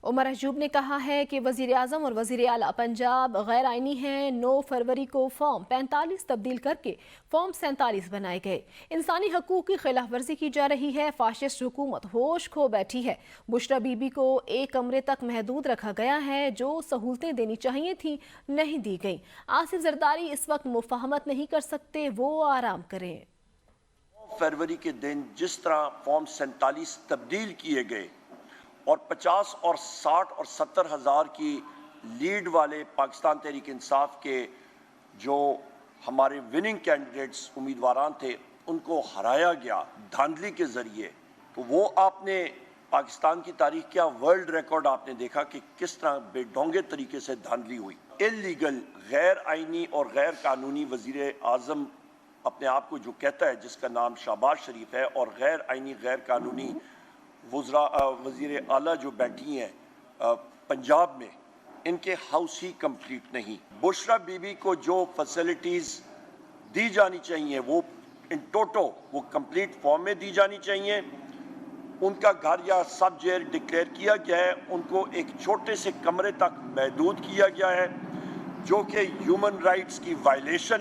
عمر ایوب نے کہا ہے کہ وزیر اعظم اور وزیر اعلیٰ پنجاب غیر آئینی ہیں۔ 9 فروری کو فارم 45 تبدیل کر کے فارم 47 بنائے گئے۔ انسانی حقوق کی خلاف ورزی کی جا رہی ہے۔ فاشسٹ حکومت ہوش کھو بیٹھی ہے۔ بشرا بی بی کو ایک کمرے تک محدود رکھا گیا ہے۔ جو سہولتیں دینی چاہیے تھیں نہیں دی گئیں۔ آصف زرداری اس وقت مفاہمت نہیں کر سکتے، وہ آرام کریں۔ فروری کے دن جس طرح فارم 47 تبدیل کیے گئے اور 50 اور 60 اور 70 ہزار کی لیڈ والے پاکستان تحریک انصاف کے جو ہمارے وننگ کینڈیڈیٹس امیدواران تھے ان کو ہرایا گیا دھاندلی کے ذریعے، تو وہ آپ نے پاکستان کی تاریخ کیا ورلڈ ریکارڈ آپ نے دیکھا کہ کس طرح بے ڈھونگے طریقے سے دھاندلی ہوئی۔ اللیگل، غیر آئینی اور غیر قانونی وزیر اعظم اپنے آپ کو جو کہتا ہے، جس کا نام شہباز شریف ہے، اور غیر آئینی غیر قانونی وزیر اعلیٰ جو بیٹھی ہیں پنجاب میں، ان کے ہاؤس ہی کمپلیٹ نہیں۔ بشرا بی بی کو جو فیسلٹیز دی جانی چاہیے وہ ان ٹوٹو وہ کمپلیٹ فارم میں دی جانی چاہیے۔ ان کا گھر یا سب جیل ڈکلیئر کیا گیا ہے، ان کو ایک چھوٹے سے کمرے تک محدود کیا گیا ہے، جو کہ ہیومن رائٹس کی وائلیشن